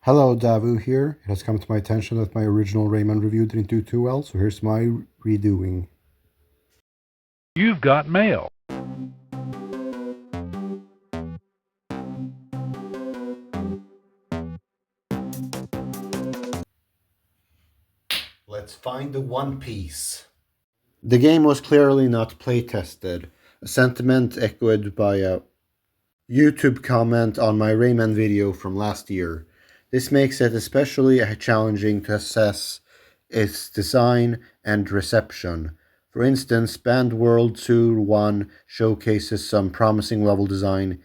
Hello, Davu here. It has come to my attention that my original Rayman review didn't do too well, so here's my redoing. You've got mail. Let's find the One Piece. The game was clearly not playtested, a sentiment echoed by a YouTube comment on my Rayman video from last year. This makes it especially challenging to assess its design and reception. For instance, Band World 2.1 showcases some promising level design,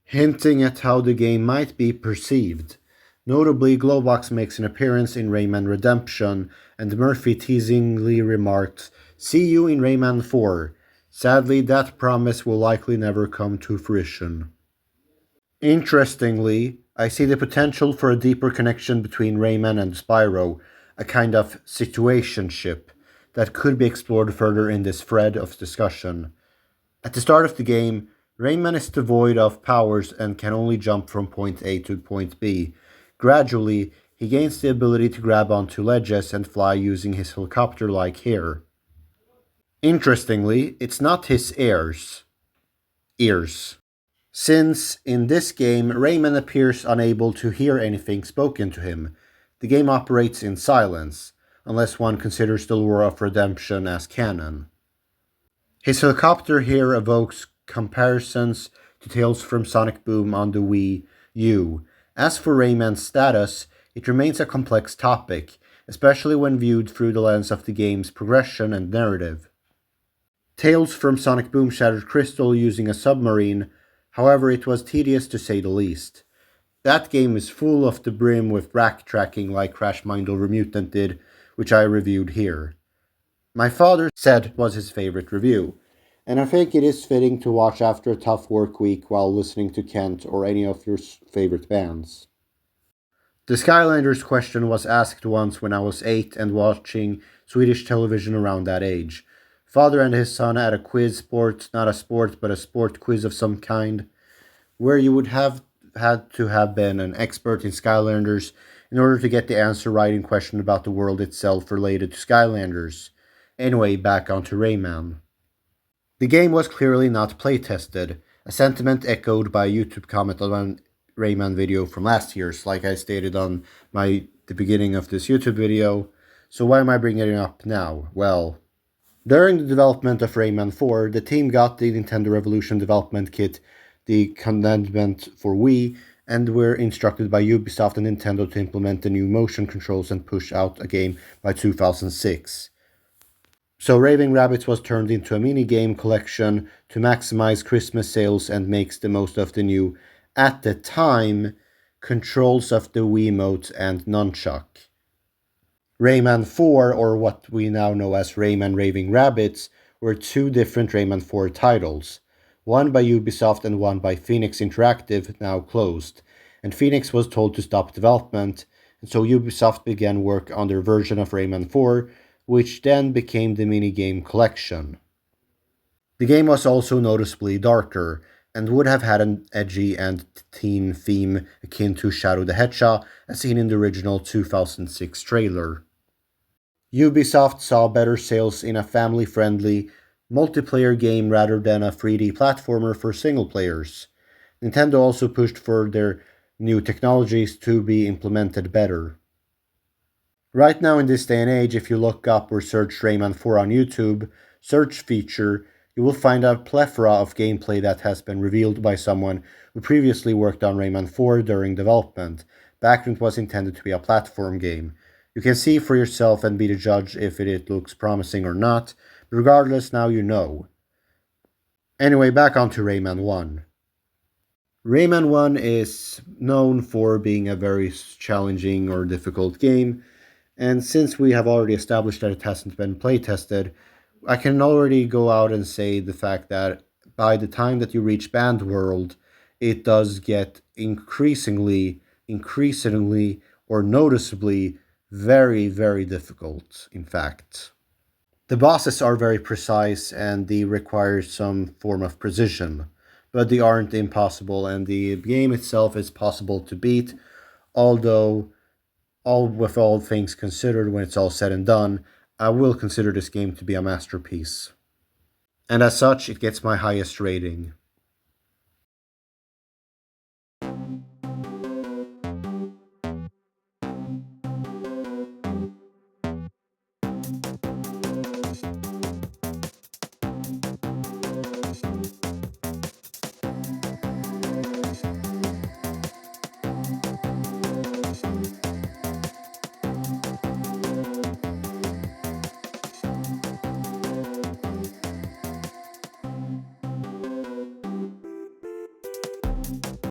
hinting at how the game might be perceived. Notably, Glowbox makes an appearance in Rayman Redemption, and Murphy teasingly remarks, "See you in Rayman 4." Sadly, that promise will likely never come to fruition. Interestingly, I see the potential for a deeper connection between Rayman and Spyro, a kind of situationship that could be explored further in this thread of discussion. At the start of the game, Rayman is devoid of powers and can only jump from point A to point B. Gradually, he gains the ability to grab onto ledges and fly using his helicopter-like hair. Interestingly, it's not his ears. Since, in this game, Rayman appears unable to hear anything spoken to him, the game operates in silence, unless one considers the lore of Redemption as canon. His helicopter here evokes comparisons to Tales from Sonic Boom on the Wii U. As for Rayman's status, it remains a complex topic, especially when viewed through the lens of the game's progression and narrative. Tales from Sonic Boom shattered crystal using a submarine. However, it was tedious to say the least. That game is full of the brim with backtracking like Crash Mind Over Mutant did, which I reviewed here. My father said it was his favorite review, and I think it is fitting to watch after a tough work week while listening to Kent or any of your favorite bands. The Skylanders question was asked once when I was 8 and watching Swedish television around that age. Father and his son had a quiz sport, not a sport, but a sport quiz of some kind, where you would have had to have been an expert in Skylanders in order to get the answer right in question about the world itself related to Skylanders. Anyway, back onto Rayman. The game was clearly not playtested, a sentiment echoed by a YouTube comment on my Rayman video from last year's, like I stated on the beginning of this YouTube video. So why am I bringing it up now? Well, during the development of Rayman 4, the team got the Nintendo Revolution development kit, the condensement for Wii, and were instructed by Ubisoft and Nintendo to implement the new motion controls and push out a game by 2006. So Raving Rabbits was turned into a mini-game collection to maximize Christmas sales and makes the most of the new, at the time, controls of the Wiimote and Nunchuck. Rayman 4, or what we now know as Rayman Raving Rabbits, were two different Rayman 4 titles, one by Ubisoft and one by Phoenix Interactive, now closed, and Phoenix was told to stop development, and so Ubisoft began work on their version of Rayman 4, which then became the minigame collection. The game was also noticeably darker, and would have had an edgy and teen theme akin to Shadow the Hedgehog, as seen in the original 2006 trailer. Ubisoft saw better sales in a family-friendly, multiplayer game rather than a 3D platformer for single players. Nintendo also pushed for their new technologies to be implemented better. Right now in this day and age, if you look up or search Rayman 4 on YouTube, search feature, you will find a plethora of gameplay that has been revealed by someone who previously worked on Rayman 4 during development, back when it was intended to be a platform game. You can see for yourself and be the judge if it looks promising or not, but regardless, now you know. Anyway, back onto Rayman 1. Rayman 1 is known for being a very challenging or difficult game, and since we have already established that it hasn't been playtested, I can already go out and say the fact that by the time that you reach Band World, it does get increasingly, or noticeably very, very difficult, in fact. The bosses are very precise and they require some form of precision, but they aren't impossible, and the game itself is possible to beat, although with all things considered, when it's all said and done, I will consider this game to be a masterpiece. And as such, it gets my highest rating.